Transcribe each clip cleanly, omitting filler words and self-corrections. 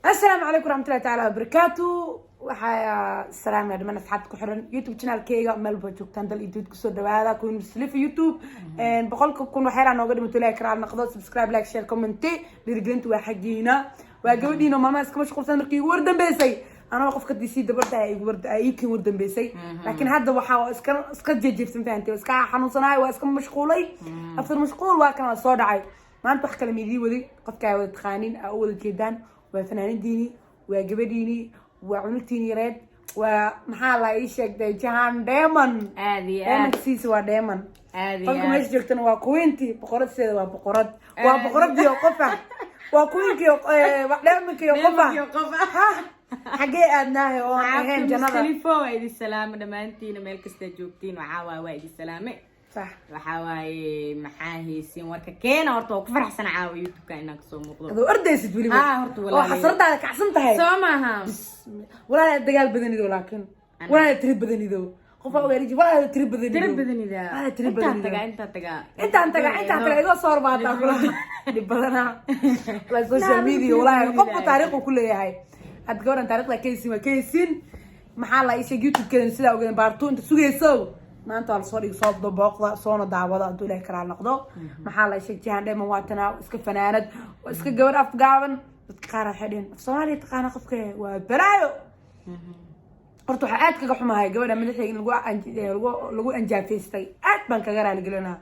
السلام عليكم ورحمة الله تعالى وبركاته. waxaa salaam dhammaan asxaabta ku xiran YouTube channel-kayga Melba joogtaan dal idud ku soo dhawaada ku muslifa YouTube boqolka kun waxay nooga dhimato like raal naqdo subscribe like share comment dhiirigelintu waa xaqiina waa gabadhiina mama iska mashquulsan markii ugu dambeysay ana qofka DC dabarta ay ugu ugu dambeysay laakiin hadda waxa iska jeejifsan faantay iska xanuunsanahay waa iska mashquulay after mashquul waa kana soo dhacay maanta wax kale miidii wadi qofka ay wada taqaanin oo wada jeedaan waa fanaanidiini waa gabadhiini وعنتيني ريد ومحل لا يشك جهان دايما عادي سيسي ودايما عادي فكم ايش جرتن وكوينتي بقرد سيد وبقرد دي وقفة وكوينتي دايمك يوقفة حقي أدناه وهين جنبه مختلفة وعيد السلامة لما انتي مالك استجوبتين وعاوا وعيد السلامة صح waxaa maxaahiisiin warka keena horta ku faraxsan caawi youtube-ka inaad soo muuqdo adoo ardaysid wali horta walaal xasradaada kacsan tahay soo maaha walaal dagaal badanido laakiin walaal tiri badanido qof oo weeriji walaal tiri badanido inta taga ido soo arbaata kula dib badana la social media walaal qof taariikh ku leeyahay ad gaaran taariikhda kaysin maxaa la isha youtube-ka sida ogaan baarto inta sugayso maanta la soo dhig soo booqda soona daawada adoo ilaahay kala noqdo maxaa la sheeg jahan dheeman waatana iska fanaanad iska gabar afgaaban dadka qaar xidhin Soomaaliya taqaana qofka waa balaayo horta waxa aad kaga xumahay gabadha madaxeega lagu anjaafaystay aad baan kaga raali gelinaa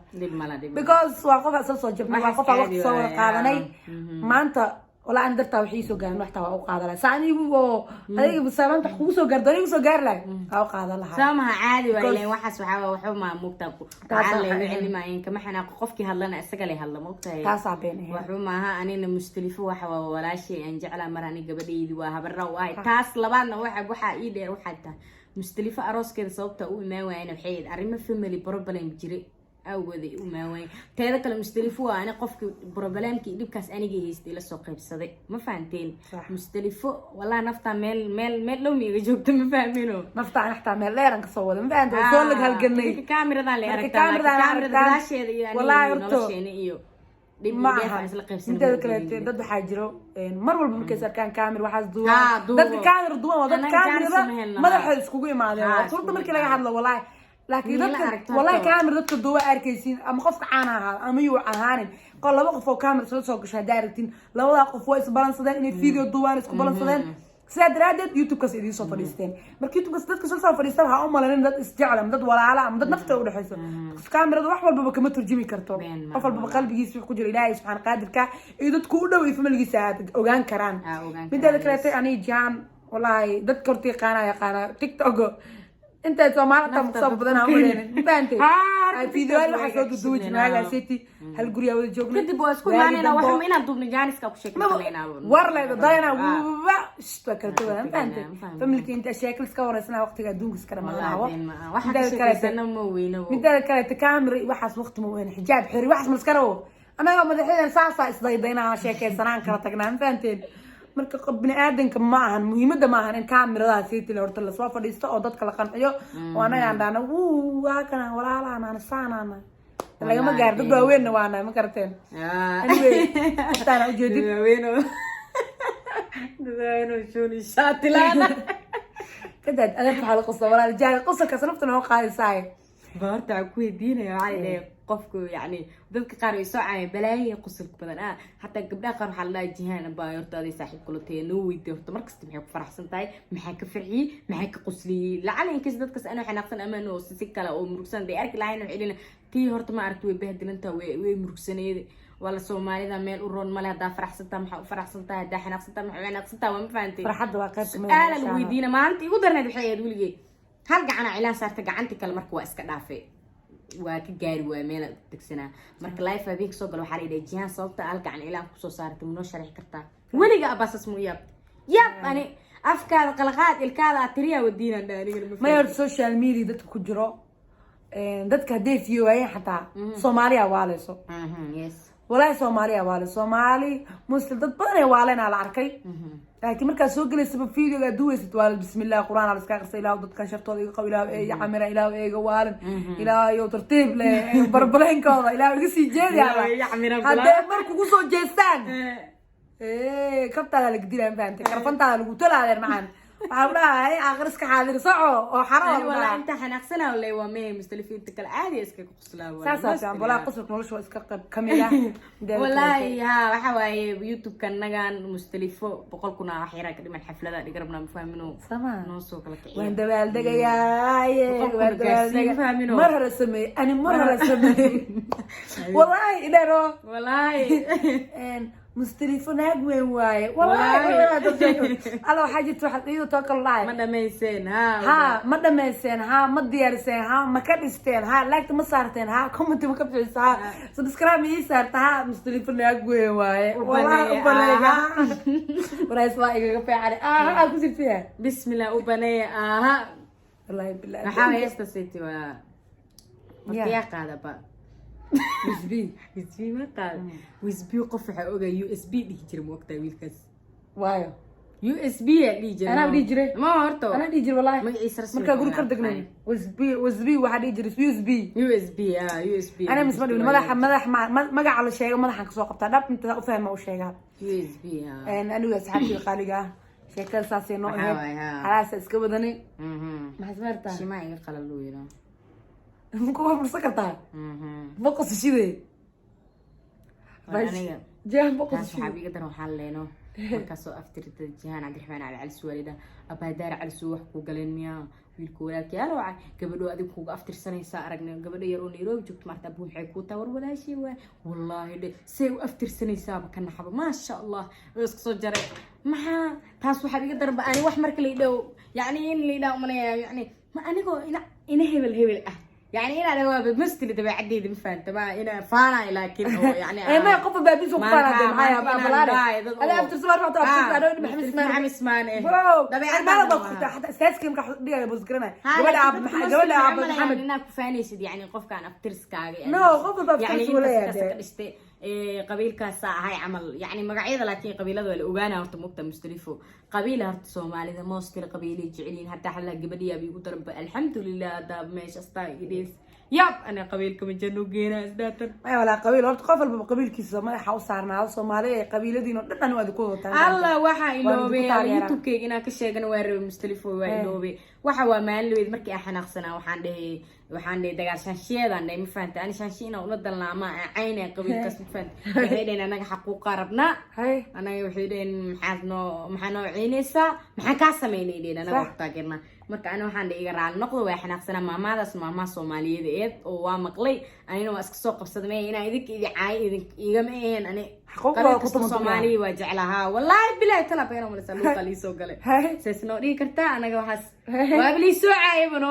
because waa qof asal soo jabnay waa qof waqti soo qaadanay maanta ولا أنا درت وحيس وجان رحت وأوقات لها ساني هذيك بسامة تحوس وجردوني وسجار لها أوقات لها سامها عادي ولا وحس وحوما مكتب تعال يعني ما إنك ما حنا قفك هلا أستقلي هلا مكتب تاسعين وحوما ها أنا مستلفة وحوا ولا شيء إن جعل مراني قبل يد وهبرة واي تاس لبعضنا وحا إيدي وحتى مستلفة أراس كده صوبته وما وين وحيد أرمي في ملي بروبلم بجري awooday uma weyn teeda kale mustalifo ana qofka problemki dibkaas aniga heystay la soo qaybsaday ma fahanteen mustalifo wala nafta meel low miiga joogto ma fahmino nafta meel leeran ka soo wada ma fahanteen soo lag halganay kaamiradan la aragtaa kaamirada daasheeda iyo nolosheena iyo dibka isla qaybsanay teeda kale dad waxa jiro mar walba markay sarkaan kaamir waxaas duwan dad kaamir duwan dad kaamirada madaxa isku imaadeen suurta markii laga hadlo wallahi لكن ذاتك والله كاميرا ذاتك الضوء أركيسين أما قفك عنها أما يو عنهانين قال لو وقفوا كاميرا سلسلة شهدارتين لو وقفوا إسبالان صدان إن فيديو الضوء إسبالان صدان سيد رادد يوتيوب كاس إدين صوت فريستين مرك يوتيوب كاس ذاتك سلسلة فريستين ها أما لأن ذات استعلم ذات ولا علام ذات نفته ولا حسن كاميرا ذو أحوال بابا كمتر جيمي كرتون أفضل بابا قلبي يجيس في حجر إلهي سبحان قادر كا إذا تكون ويفهم اللي يساعد أوغان كران من ذلك لا تعني جان والله ذكرتي قناة تيك توك انت سمعت مصاب بدنا عملين بانتي فيديو waxa soo duduuj maaga city hal guriga wada joogno kadib waa isku imaanayna waxa ma inaan duubno jaaniska ku sheekaysanayna war leedo dayna waa kalto bantay familki inta sheekal iska wareysna waqtiga adduunka iska ramaayo waxa sheekaysanna ma weyno midda kale kaamira waxaas waqti ma weyn xijaab xiri waxaas ma iska rawo anaga madaxeena saasa isdaydayna sheekaysanaan kala tagnaan faanteen marka bini aadanka ma ahan muhiimada ma ahan in kaamirada siiti la horta la soo fadhiisto oo dadka la qanciyo oo anaga andana waa kana walaalaana ana saanana laga ma gaar dad weyn waana ma karteen anyway taana u jeedin weeno shuni shaatilana kada adan waxa qosla walaal jaa qosla ka sanaftan oo qaadisay baarta ku weydiinaya waxay qofku yani dadka qaar ay soo caayay balaaye qosolka badan hatta gabdhaha qaar waxa la jihaan baa hortaadii saaxiib kulateen noo weydiin horta markasta maxay ku faraxsan tahay maxay ka farxii maxay ka qosliyay lacala in kasta dadkaas ana xanaaqsan amaan oo si kala oo murugsan day arki lahayn wax ilina tii horta ma aragtay way bahdilanta way murugsaneed wala Soomaalida meel u roon ma leh hada faraxsanta maxay u faraxsantahay hada xanaaqsanta maxay xanaaqsantahay ma fahantii farxadda waa qayb kamid ah la weydiina maanta igu darneed waxay aad wiligeed hal gacan cilaan saarta gacanti kale marka waa iska dhaafay waa ka gaari waa meel degsanaa marka live habeenka soo gal waxa la yidhi jihan sababta hal gacan cilaan ku soo saartay ma noo sharxi kartaa weliga abaasas mu yab ani afkaada qalqaad ilkaada tiriya wadiina dhaaniga ma yar social media dadka ku jiro dadka hadee fiyoayeen xataa Soomaaliya waaleyso yes والله سوماليا والله سومالي مسلم ضد بدنا والنا على عركي لكن مركز سوق لي سبب فيديو قدوس توالد بسم الله القرآن على سكاك سيلا وضد كان شرطه يقوي إلى يا عمرة إلى جوال إلى يو ترتيب ل بربلين كذا إلى يقصي جدي على يا عمرة هذا مركز قصو جسان ايه كبتها لك دي فهمت كرفنتها لك وطلع لي معانا waxaa ay aqriska xaadir soco oo xaraam wala inta xanaaqsana wala waa mee mustalifiinta kala caadi iska quslaa wala saasaan wala qosol nolosha iska kamida wallahi ha waxa waaye youtube kanagan mustalifo 100 kuna wax yara ka dhiman xaflada dhigarabna ma fahmino noo soo kala kiciyo waan dabaal degayaaye waan dabaal degay mar hore samee ani mar hore samee wallahi idaro wallahi مستلفون هجوين واي والله الله حاجة واحد إيده توكل الله ما دميسين ها ما دميسين ها ما ديارسين ها ما كدستين ها لايك ما صارتين ها كومنت ما كبتش ها سبسكرايب يسارت ها مستلفون هجوين واي والله وبنيها ورئيس واقع في على أكوزي فيها بسم الله وبنيها والله بالله نحاول يستسيتي ولا يا قاعدة بقى USB ما قال USB قفح أوجا USB اللي يجري وقتها ويلكس وايو USB اللي يجري أنا بدي يجري ما هرتو أنا بدي يجري والله ما يسرس مركا أقول كردقني USB واحد يجري USB USB أنا مسمى لي مدح ما قاعد على شيء ومدح عنك سوق بتاع أنت أفهم أو شيء USB أنا وأصحابي قالوا شكل ساسي نوع على أساس كبدني ما سمعتها شو ما يقللوا يلا ممكن برسكتها بقص شيء أنا جاه بقص شيء صحابي قدروا حلينه markaasoo aftirta jihaan cabdiraxmaan cali cali suwaalida abaadaar cali soo wax ku galeen miyaa wiilku walaalkii yaa roocay gabadho adigu kuga aftirsanaysaa aragnay gabadho yar oo Nairobi joogto marta abuu waxay ku taa war walaashii waa wallahi say u aftirsanaysaa ka naxaba ma sha Allah isku soo jaray maxaa taas waxa iga darba ani wax marka la idhow yani in la idhow manaya yani ma anigoo ina hebel ah يعني أنا لو بمثل تبع عديد مفان تبع أنا فانا لكن يعني ما يقف بابيس وفانا معايا بابلاري أنا أفتح سمار ما تعرف أنا محمس ماني برو أنا بقول حتى أساس كم راح دي بذكرنا جوال عبد محمد أنا كفاني سيد يعني قف كان أفترس كاجي نو قف بابيس ولا يعني قبيل كاسا هاي عمل يعني مقعيدة لكن قبيلة ولا أوغانا هرت مكتب مستلفو قبيلة هرت سومالي ذا موسكي قبيلة جعلين حتى حلا قبلية بيقول رب الحمد لله ده ماشي أستاي ياب أنا قبيلكم الجنوبيين أزداتر أيوة لا قبيلة هرت قفل بقبيل كيس ما حاول صارنا الصومالية قبيلة دي نحن نوادي كوه الله وحا إلوبي يوتيوب كي إنا كشيء نواري مستلفو وإلوبي وحا وما لويد مركي أحنا خصنا waxaan dagaal shanshiyadan ma fahanti ani shanshiina ula dalnaama ayna qabiilkaas ma fahanti waxay dheen anaga xaquuqa rabna anaga waxay dheen maxaano ciinaysa maxaan ka sameeynay dheen anaga waqtigeena marka ana waxaan iga raal noqdo way xanaaqsana maamaadaas maama Soomaaliyeed oo waa maqlay anina waa iska soo qabsaday inaa idinka caay iga ma ahayn ani xaquuqa Soomaaliya waa jeclaha wallahi billahi talaba inaan wala saluu qali soo galay seesno dhigi kartaa anaga waxaas waa bili soo caayibano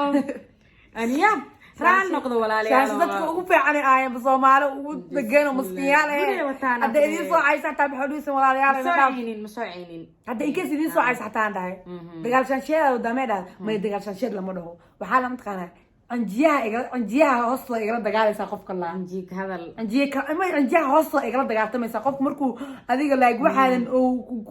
أنيا ران نقض ولا ليه شاشتك وقف يعني آية بصومالة ودقينا مسكينة هذا إذا صار عايز حتى بحدوث ولا ليه مسوعينين هذا إيه كيس إذا صار عايز حتى عنده دقال شاشة ودميرة ما يدقال شاشة لما ده وحاله متقنع عنديها هصلة إقرأ دقال يساقف كلها عنديك هذا عنديها هصلة إقرأ دقال تم يساقف مركو هذيك اللي يجوا حالا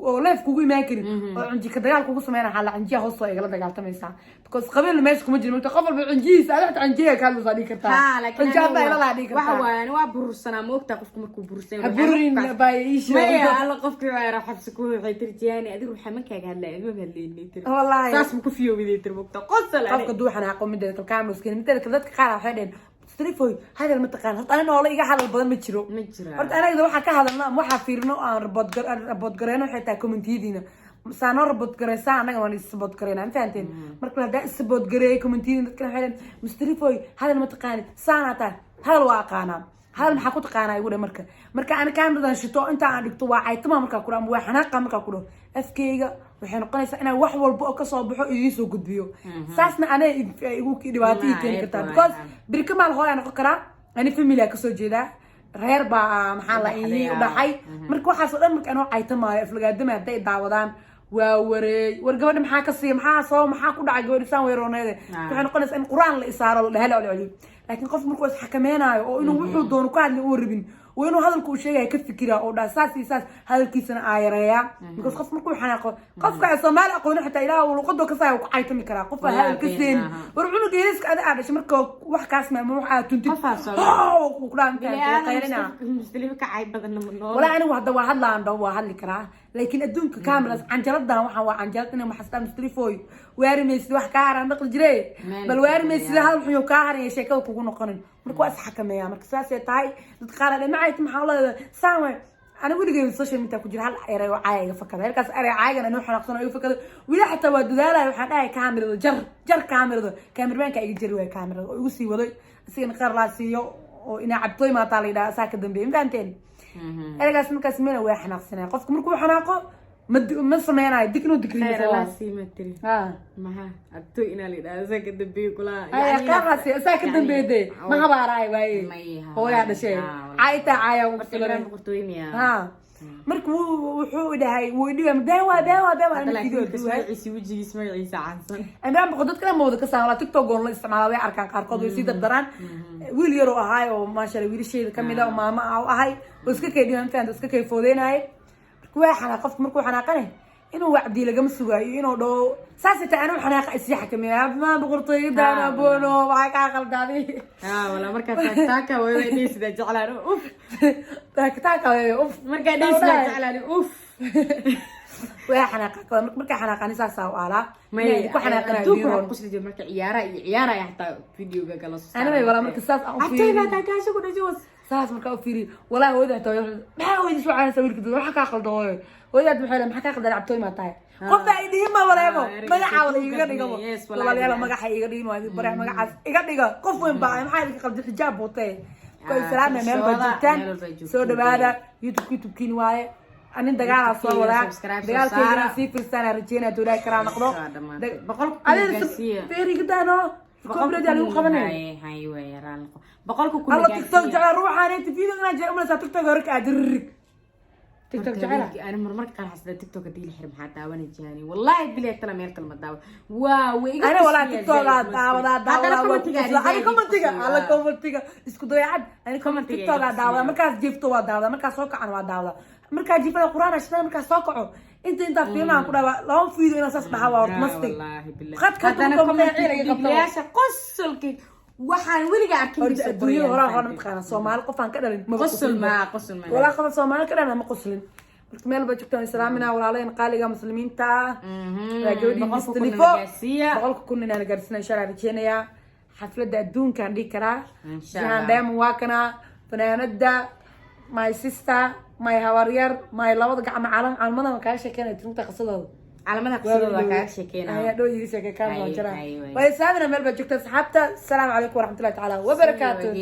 ولف كوجي ماكر عندك دقال كوجو سمعنا حالا عنديها هصلة إقرأ دقال تم يساق بس قبل ما يسكم مجرم تقبل عندي سألت عنديها كانوا صديق كتار لكن أنا وابرسنا موقت قفكم مركو برسنا برين بايش ما هي على قفك راح أفسكوه في ترتياني أدري حمك هلا ما هاللي نتر والله ساس مكفيو بيدير موقت قصة قفك دوح أنا أقوم من الكاميرا مثل كذا قاعد حدين تريفوي هذا المتقان أنا والله إيجا حال البدن متشرو قلت أنا إذا واحد كهذا ما حفيرنا ربط جرينا حتى كومنتي دينا سانا ربط جري سانا أنا كمان يسبط جرينا أنت أنتين مركنا ده يسبط جري كومنتي نتكلم حالين مستريفوي هذا المتقان سانا تا هذا الواقعنا هذا المحكوت قانا يقول مركا أنا كان بدنا شتو أنت عندك تواعي تمام مركا كلام وحنا مركا كله أفكيجا waxay noqonaysaa inaan wax walba oo ka soo baxo idin soo gudbiyo saasna ana igu dhibaatay teen kartaa because birkamaal hooyo aan qoqraa ani family ka soo jeeda reer baa maxaa la ii dhaxay marka waxaas oo dhan marka aan caytamaayo aflagaadama haday daawadaan waa war gabadha maxaa ka sii maxaa ku dhacay gabadhisaan weerooneede waxay noqonaysaa in quraan la isaaro la helo laakiin qof markuu is xakameenaayo oo inuu wuxuu doono ku hadli oo rabin وإنه هذا الكل شيء كفكرة أو ده أساس هذا الكيسنا عايريا بس قف مركو حناقة قف كعصمال أقول حتى إله ولقده كساي وقعيت مكرا قف هذا الكيسين وربنا جيرس كذا عادش مركو واحد كاسمه مروح تنتي وكلام كان قيرنا مستلي كعيب بدنا من ولا أنا واحد لا عنده واحد اللي كراه لكن أدونك كاميرا عن جلدنا وعن جلدنا ما حسنا مستلي فوي وارميس واحد كهر نقل جري بل وارميس هذا الحيو كهر يشكل وكونوا قرن مركو أسحكم يا مركو ساسي تاي تتقارن اللي معي محاولة سامر أنا أقول لك السوشيال ميديا كوجر هلا أري وعاية فكر هالكاس أري عاية أنا نروح نقصنا أيوة فكر ولا حتى ودلالة وحنا أي كاميرا جر كاميرا وين كأي جر وين كاميرا ويوسي وضي سين قر لاسيو وإن عبطي ما طالي ده ساكت ذنبي مكانتين أنا قاس مكاس منا وإحنا نقصنا قفك مركو حناقة ما سمعنا ديكنو دكرين لا سيمتري ما عبطي إنا لي ده ساكت ذنبي كلها يعني قر لاسي ساكت ذنبي ده ما هو راي باي هو هذا شيء عايته عاية وكلام قرطوينيا marka wuxuu dhahay wuu dhigay daawa ana video ismaaciisi wajiga ismaaciisi caansan ana baqo dadka la moodo ka saara TikTok oo la isticmaalo way arkaan qaarkood way sii dardaraan wiil yar oo ahay oo maasha Allah wiilasheeda kamid ah maama ah ahay oo iska keediyaan intaan iska kayfoodeenay marka way xanaaqo markuu xanaaqane inuu wacdi laga masugayo inuu dhaw saasita aanu xanaaqa isii xakameeyo ma boqortooy daana boono waxa ka qaldaadi wala marka taaka way dhiisida jeclaan uf taaka way uf marka dhiisida jeclaan uf way xanaaqa marka xanaaqani saasa wala ma ku xanaaqana duuban qusriyo marka ciyaara hatta videoga kala soo ana way wala marka saas aan fiiri atayba taakaasho ku dhajoos saas marka u fiiri wala wada tayo ma wadi soo aan sawirka waxa ka qaldooy وياد محيلا محكا قدر عبتوي ما تاي قف ايديهم ما ولايبو مغا ولا iga dhigo wala yala magaxa iga dhigin waa barax magacaas iga dhigo qof weyn baa maxay qalbi xijaab bootay koy salaam meel bajitaan soo dhawaada youtube kiin waaye anin dagaal soo wada dagaalkeena si firsana rajeyna dooray kara noqdo boqol gaasiya feeri gidano قبل ده لو قبنا هاي ويران بقولكم كل الله تيك توك جعل روح انا تفيد انا جاي امنا تيك توك ورك ادرك تيك توك جعلها انا مرمرك قال حسد تيك توك دي الحرم حتى وانا جاني والله بلي ترى ميل كلمه داو واو انا ولا تيك توك داو انا كومنتيغا اسكو دويعد انا كومنت تيك توك داو markaas jifto waa daawada markaas soo kacan waa daawada markaas jifada quraan ashada markaas soo kaco inta fiimaan ku dhawa laba fiido ina saas dhaxaa waa masti wallahi billahi qad ka qosolki waxaan weliga arkin adduunyada horaa hore mataqaana Soomaali qof aan ka dhalin qosol ma wala qof Soomaali ka dhalin ma qoslin marka meel ba joogtaan islaamina walaaleen qaaliga muslimiinta rajoodi mustalifo boqolka kun inaan gaarsiinay shalay rajeenaya xafladda adduunka aan dhigi karaa jaan dheem waa kana fanaanada my sister my hawaryar my labada gacmo calaamada ka sheekeynay tunta qasadooda علامات قصيرة كاش شكينا هي دوي يسكت كام وجرا ويسامنا ملبا جكت أصحابته السلام عليكم ورحمة الله تعالى وبركاته